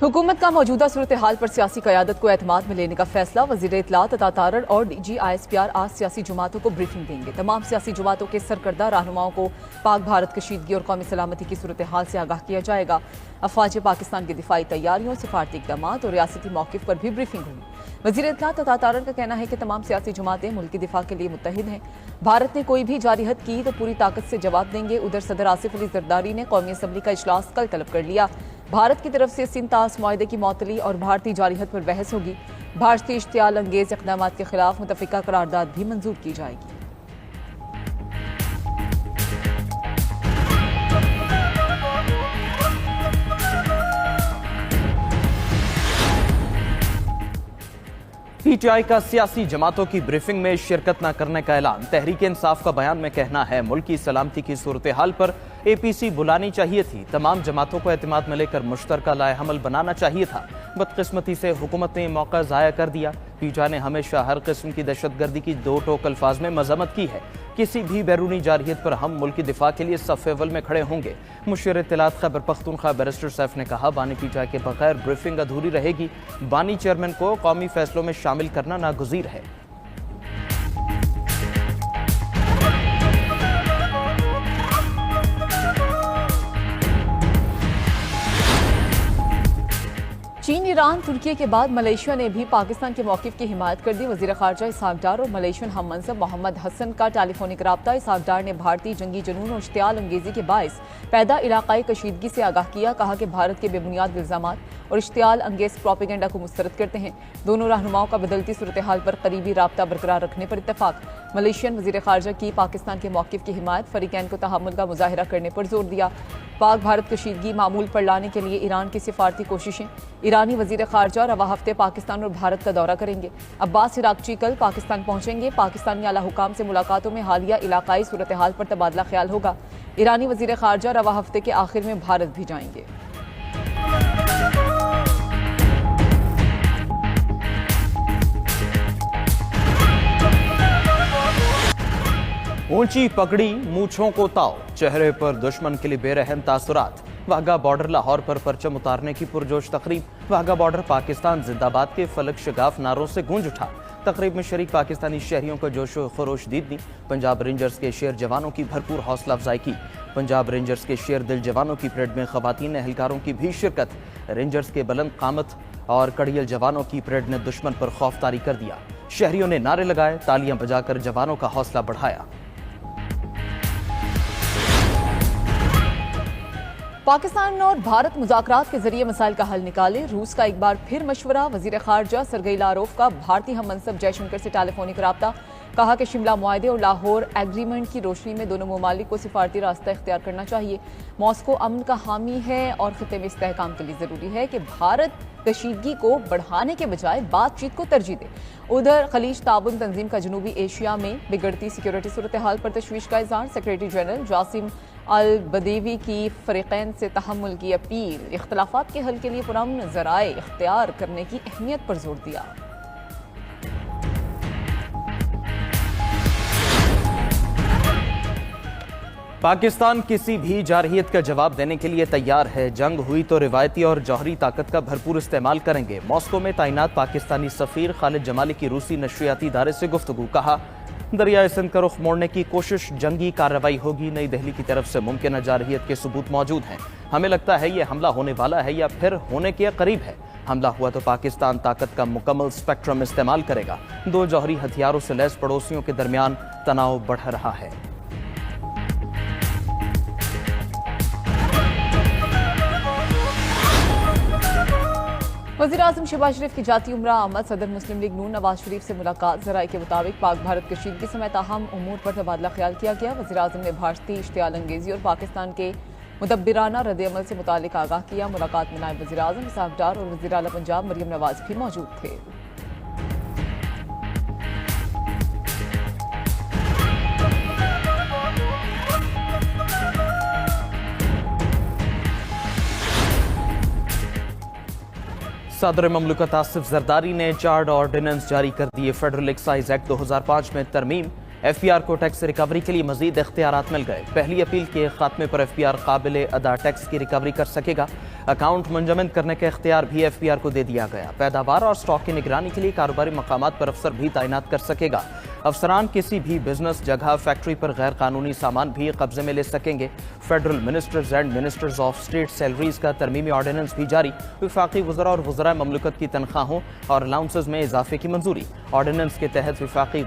हुकूमत का मौजूदा सूरत हाल पर सियासी क़यादत को एतमाद में लेने का फैसला। वज़ीर इत्तलात अता तारड़ और DG ISPR आज सियासी जमातों को ब्रीफिंग देंगे। तमाम सियासी जमातों के सरकर्दा रहनुमाओं को पाक भारत कशीदगी और कौमी सलामती की सूरत हाल से आगाह किया जाएगा। अफवाज पाकिस्तान की दिफाई तैयारियों, सिफारती इक़दाम और रियासती मौक़िफ़ पर भी ब्रीफिंग हुई। वज़ीर इत्तलात अता तारड़ का कहना है कि तमाम सियासी जमातें मुल्क की दिफा के लिए मुत्तहिद हैं। भारत ने कोई भी जारिहत की तो पूरी ताकत से जवाब देंगे। उधर सदर आसिफ अली जरदारी ने कौमी असम्बली का इजलास कल तलब कर लिया। भारत की तरफ से सिंतास मुआहदे की मअतली और भारतीय जारिहत पर बहस होगी। भारतीय इश्तियाल अंगेज इक़दामात के खिलाफ मुतफ़िका करारदाद भी मंजूर की जाएगी। PTI का सियासी जमातों की ब्रीफिंग में शिरकत न करने का ऐलान। तहरीक इंसाफ का बयान में कहना है, मुल्क की सलामती की सूरत हाल पर APC बुलानी चाहिए थी। तमाम जमातों को एतमाद में लेकर मुश्तरका लाए-हमल बनाना चाहिए था। बदकिस्मती से हुकूमत ने मौका ज़ाया कर दिया। PTI ने हमेशा हर किस्म की दहशतगर्दी की दो टोक अल्फाज में मजम्मत की है। किसी भी बैरूनी जारहियत पर हम मुल्क की दिफा के लिए सफ़ अव्वल में खड़े होंगे। मुशीर इत्तलात खैबर पख्तूनख्वा बैरिस्टर सैफ ने कहा, बानी PTI के बगैर ब्रीफिंग अधूरी रहेगी। बानी चेयरमैन को कौमी फैसलों में शामिल करना नागुज़ीर है। चीन, ईरान, तुर्की के बाद मलेशिया ने भी पाकिस्तान के मौक़िफ़ की हिमायत कर दी। वज़ीर ख़ारजा इसहाक़ डार और मलेशियन हम मनसब मोहम्मद हसन का टेलीफोनिक रब्ता। इसहाक़ डार ने भारतीय जंगी जुनून और इश्तियाल अंगेज़ी के बायस पैदा इलाक़ाई कशीदगी से आगाह किया। कहा कि भारत के बेबुनियाद इल्ज़ामात और इश्तियाल अंगेज़ प्रोपेगेंडा को मुस्तरद करते हैं। दोनों रहनुमाओं का बदलती सूरत हाल पर करीबी रब्ता बरकरार रखने पर इत्तफ़ाक़। मलेशियन वज़ीर ख़ारजा की पाकिस्तान के मौक़िफ़ की हिमायत, फ़रीक़ैन को तहम्मुल का मुज़ाहिरा करने पर जोर दिया। पाक भारत कशीदगी मामूल पर लाने के लिए ईरान की सिफारती कोशिशें। ईरानी वज़ीर ख़ारजा रवा हफ्ते पाकिस्तान और भारत का दौरा करेंगे। अब्बास इराक़ची कल पाकिस्तान पहुंचेंगे। पाकिस्तानी आला हुकाम से मुलाकातों में हालिया इलाक़ाई सूरत हाल पर तबादला ख्याल होगा। ईरानी वज़ीर ख़ारजा रवा हफ्ते के आखिर में भारत भी जाएंगे। ऊंची पगड़ी, मूछों को ताव, चेहरे पर दुश्मन के लिए बेरहम तासुरात। वाघा बॉर्डर लाहौर पर परचम उतारने की पुरजोश तकरीब। वाघा बॉर्डर पाकिस्तान जिंदाबाद के फलक शगाफ नारों से गूंज उठा। तकरीब में शरीक पाकिस्तानी शहरियों को जोशो खरोश दीदनी। पंजाब रेंजर्स के शेर जवानों की भरपूर हौसला अफजाई की। पंजाब रेंजर्स के शेर दिल जवानों की परेड में खवातीन एहलकारों की भी शिरकत। रेंजर्स के बुलंद कामत और कड़ियल जवानों की परेड ने दुश्मन पर खौफ तारी कर दिया। शहरियों ने नारे लगाए, तालियां बजाकर जवानों का हौसला बढ़ाया। पाकिस्तान और भारत मुज़ाकरात के जरिए मसाइल का हल निकाले। रूस का एक बार फिर मशवरा। वज़ीर ख़ारजा सरगई लारोफ का भारतीय हम मनसब जयशंकर से टेलीफोनिक रब्ता। कहा कि शिमला मुआहदे और लाहौर एग्रीमेंट की रोशनी में दोनों ममालिक को सिफारती रास्ता इख्तियार करना चाहिए। मॉस्को अमन का हामी है और खित्ते में इस्तेहकाम के लिए ज़रूरी है कि भारत कशीदगी को बढ़ाने के बजाय बातचीत को तरजीह दे। उधर खलीज ताबुन तंजीम का जनूबी एशिया में बिगड़ती सिक्योरिटी सूरत हाल पर तशवीश का इज़हार। सेक्रेटरी जनरल जासिम अल बदेवी की फ़रीक़ैन से तहम्मुल की अपील। इख्तिलाफ़ात के हल के लिए पुरअमन ज़राए इख्तियार करने की अहमियत पर जोर दिया। पाकिस्तान किसी भी जारहियत का जवाब देने के लिए तैयार है। जंग हुई तो रिवायती और जौहरी ताकत का भरपूर इस्तेमाल करेंगे। मॉस्को में तैनात पाकिस्तानी सफ़ीर खालिद जमाली की रूसी नशरियाती इदारे से गुफ्तगू। कहा, दरियाए सिंध का रुख मोड़ने की कोशिश जंगी कार्रवाई होगी। नई दिल्ली की तरफ से मुमकिन जारहियत के सबूत मौजूद हैं। हमें लगता है ये हमला होने वाला है या फिर होने के करीब है। हमला हुआ तो पाकिस्तान ताकत का मुकम्मल स्पेक्ट्रम इस्तेमाल करेगा। दो जौहरी हथियारों से लैस पड़ोसियों के दरमियान तनाव बढ़ रहा है। वज़ीर आज़म शहबाज शरीफ की जाती उम्रा आमद। सदर मुस्लिम लीग नून नवाज शरीफ से मुलाकात। ज़राए के मुताबिक पाक भारत कशीदगी समेत अहम उमूर पर तबादला ख्याल किया गया। वज़ीर आज़म ने भारतीय इश्तियाल अंगेज़ी और पाकिस्तान के मुदब्बिराना रद्द-ए-अमल से मुतालिक आगाह किया। मुलाकात में नायब वज़ीर आज़म इसहाक़ डार और वज़ीर आला पंजाब मरियम नवाज भी मौजूद थे। सदर ममलकत आसिफ जरदारी ने 4 ऑर्डिनेंस जारी कर दिए। फेडरल एक्साइज एक्ट 2005 में तरमीम, FPR को टैक्स रिकवरी के लिए मजीद इख्तियारात मिल गए। पहली अपील के खात्मे पर FPR काबिल अदा टैक्स की रिकवरी कर सकेगा। अकाउंट मुंजमद करने का इख्तियार भी FPR को दे दिया गया। पैदावार और स्टॉक की निगरानी के लिए कारोबारी मकामात पर अफसर भी तैनात कर सकेगा। अफसरान किसी भी बिजनेस जगह फैक्ट्री पर गैर कानूनी सामान भी कब्जे में ले सकेंगे। Federal ministers and ministers of state salaries का तरमीमी ऑर्डिनेंस भी जारी। विफाकी वज़रा और वज़राए ममलकत की तनख्वाहों और अलाउंसेज में इजाफे की मंजूरी। ऑर्डिनेंस के तहत विफाकी